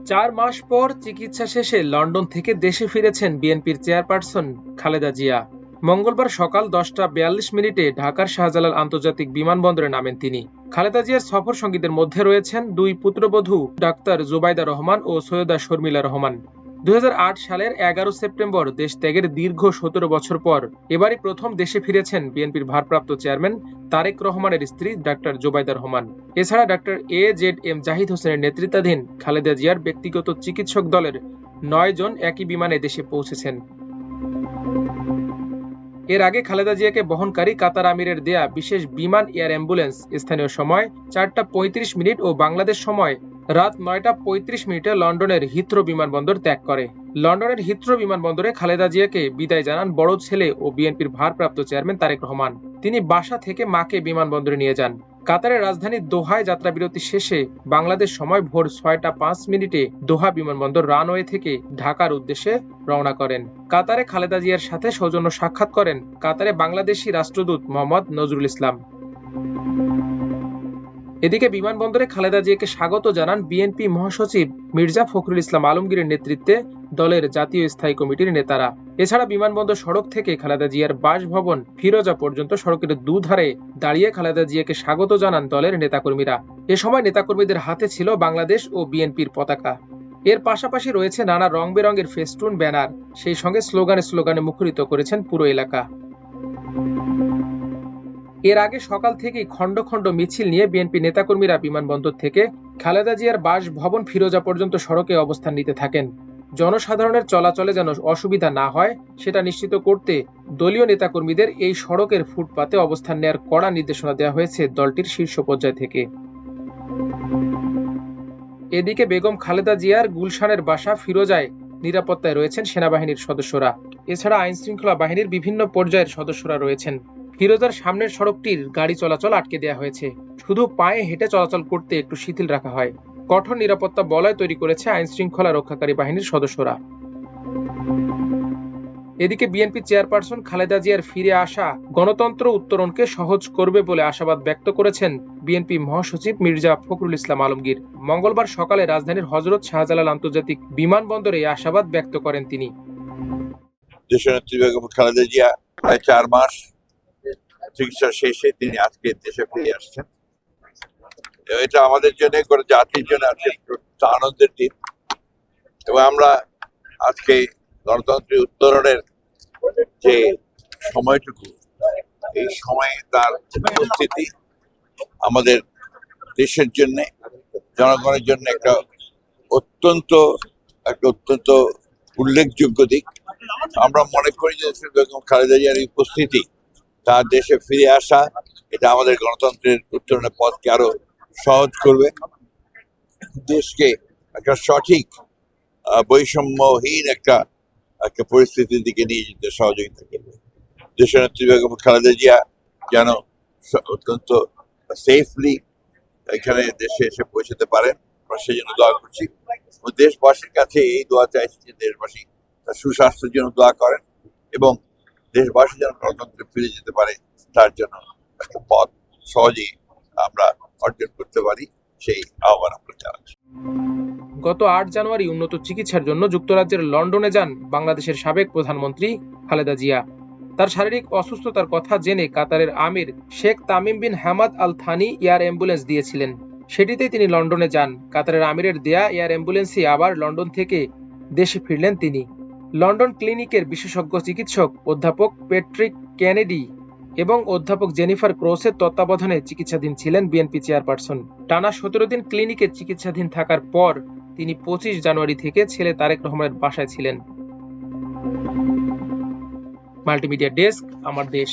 4 মাস পর চিকিৎসা শেষে লন্ডন থেকে দেশে ফিরেছেন বিএনপির চেয়ারপারসন খালেদা জিয়া। মঙ্গলবার সকাল 10টা 42 মিনিটে ঢাকার শাহজালাল আন্তর্জাতিক বিমানবন্দরে নামেন তিনি। খালেদা জিয়ার সফর সঙ্গীদের মধ্যে রয়েছেন দুই পুত্রবধূ ডাক্তার জুবাইদা রহমান ও সৈয়দা শর্মিলা রহমান। 2008 সালের 11 সেপ্টেম্বর দেশ ত্যাগের দীর্ঘ 17 বছর পর এবারই প্রথম দেশে ফিরেছেন বিএনপির ভারপ্রাপ্ত চেয়ারম্যান তারেক রহমানের স্ত্রী ডাক্তার জুবাইদা রহমান। এছাড়া ডাক্তার AZM জাহিদ হোসেনের নেতৃত্বাধীন খালেদা জিয়ার ব্যক্তিগত চিকিৎসক দলের 9 জন একই বিমানে দেশে পৌঁছেছেন। এর আগে খালেদা জিয়াকে বহনকারী কাতার আমিরের দেয়া বিশেষ বিমান এয়ার অ্যাম্বুলেন্স স্থানীয় সময় 4টা 35 মিনিট ও বাংলাদেশ সময় রাত 9টা 35 মিনিটে লন্ডনের হিথ্রো বিমানবন্দর ত্যাগ করে। লন্ডনের হিথ্রো বিমানবন্দরে খালেদা জিয়াকে বিদায় জানান বড় ছেলে ও বিএনপির ভারপ্রাপ্ত চেয়ারম্যান তারেক রহমান। তিনি বাসা থেকে মাকে বিমানবন্দরে নিয়ে যান। কাতারের রাজধানী দোহায় যাত্রাবিরতি শেষে বাংলাদেশ সময় ভোর 6টা 5 মিনিটে দোহা বিমানবন্দর রানওয়ে থেকে ঢাকার উদ্দেশ্যে রওনা করেন। কাতারে খালেদা জিয়ার সাথে সৌজন্য সাক্ষাৎ করেন কাতারে বাংলাদেশি রাষ্ট্রদূত মোহাম্মদ নজরুল ইসলাম। এদিকে বিমানবন্দরে খালেদা জিয়াকে স্বাগত জানান বিএনপি মহাসচিব মির্জা ফখরুল ইসলাম আলমগীরের নেতৃত্বে দলের জাতীয় স্থায়ী কমিটির নেতারা। এছাড়া বিমানবন্দর সড়ক থেকে খালেদা জিয়ার বাসভবন ফিরোজা পর্যন্ত সড়কের দুধারে দাঁড়িয়ে খালেদা জিয়াকে স্বাগত জানান দলের নেতাকর্মীরা। এ সময় নেতাকর্মীদের হাতে ছিল বাংলাদেশ ও বিএনপির পতাকা। এর পাশাপাশি রয়েছে নানা রং বেরঙের ফেস্টুন, ব্যানার, সেই সঙ্গে স্লোগানে মুখরিত করেছেন পুরো এলাকা। এর আগে সকাল থেকেই খণ্ড খণ্ড মিছিল নিয়ে বিএনপি নেতাকর্মীরা বিমানবন্দর থেকে খালেদা জিয়ার বাসভবন ফিরোজা পর্যন্ত সড়কে অবস্থান নিতে থাকেন। জনসাধারণের চলাচলে যেন অসুবিধা না হয় সেটা নিশ্চিত করতে দলীয় নেতাকর্মীদের এই সড়কের ফুটপাতে অবস্থান নেওয়ার কড়া নির্দেশনা দেওয়া হয়েছে দলটির শীর্ষ পর্যায় থেকে। এদিকে বেগম খালেদা জিয়ার গুলশানের বাসা ফিরোজায় নিরাপত্তায় রয়েছেন সেনাবাহিনীর সদস্যরা। এছাড়া আইনশৃঙ্খলা বাহিনীর বিভিন্ন পর্যায়ের সদস্যরা রয়েছেন। ফিরোজার সামনের সড়কটির গাড়ি চলাচল আটকে দেওয়া হয়েছে, শুধু পায়ে হেঁটে চলাচল করতে একটু শিথিল রাখা হয়। কঠোর নিরাপত্তা বলয় তৈরি করেছে আইনশৃঙ্খলা রক্ষাকারী বাহিনীর সদস্যরা। এদিকে বিএনপি চেয়ারপারসন খালেদা জিয়ার ফিরে আসা গণতন্ত্র উত্তরণকে সহজ করবে বলে আশাবাদ ব্যক্ত করেছেন বিএনপি মহাসচিব মির্জা ফখরুল ইসলাম আলমগীর। মঙ্গলবার সকালে রাজধানীর হযরত শাহজালাল আন্তর্জাতিক বিমানবন্দরে এই আশাবাদ ব্যক্ত করেন তিনি। দেশনেত্রী বেগম খালেদা জিয়া প্রায় 4 মাস চিকিৎসা শেষে তিনি আজকে দেশে ফিরে আসছেন। এটা আমাদের জন্য, জাতির জন্য আজকে আনন্দের দিন এবং আমরা আজকে গণতন্ত্রের উত্তরণের যে সময়টুকু, এই সময়ে তার উপস্থিতি আমাদের দেশের জন্য, জনগণের জন্য একটা অত্যন্ত উল্লেখযোগ্য দিক। আমরা মনে করি যে বেগম খালেদা জিয়ার উপস্থিতি, তার দেশে ফিরে আসা, এটা আমাদের গণতন্ত্রের উত্তরণের পথকে আরো সহজ করবে, দেশকে একটা সঠিক বৈষম্যহীন একটা পরিস্থিতির দিকে নিয়ে যেতে সহযোগিতা করবে। দেশনেত্রী বেগম খালেদা জিয়া যেন অত্যন্ত সেফলি এখানে দেশে এসে পৌঁছতে পারেন, আমরা সেই জন্য দোয়া করছি। দেশবাসীর কাছে এই দোয়া চাইছি যে দেশবাসী তার সুস্বাস্থ্যের জন্য দোয়া করেন এবং দেশবাসী যেন গণতন্ত্রে ফিরে যেতে পারে, তার জন্য একটা পথ সহজেই আমরা অর্জন করতে পারি, সেই আহ্বান আমরা জানাচ্ছি। গত 8 জানুয়ারি উন্নত চিকিৎসার জন্য যুক্তরাজ্যের লন্ডনে যান বাংলাদেশের সাবেক প্রধানমন্ত্রী খালেদা জিয়া। তার শারীরিক অসুস্থতার কথা জেনে কাতারের আমির Sheikh Tamim bin Hamad Al Thani air ambulance দিয়েছিলেন। সেটিতেই তিনি লন্ডনে যান। কাতারের আমিরের দেয়া এয়ার অ্যাম্বুলেন্সে আবার লন্ডন থেকে দেশে ফিরলেন তিনি। লন্ডন ক্লিনিকের বিশেষজ্ঞ চিকিৎসক অধ্যাপক প্যাট্রিক কেনেডি এবং অধ্যাপক জেনিফার ক্রসের তত্ত্বাবধানে চিকিৎসাধীন ছিলেন বিএনপি চেয়ারপারসন। টানা 17 দিন ক্লিনিকে চিকিৎসাধীন থাকার পর তিনি 25 জানুয়ারি থেকে ছেলে তারেক রহমানের বাসায় ছিলেন। মাল্টিমিডিয়া ডেস্ক, আমার দেশ।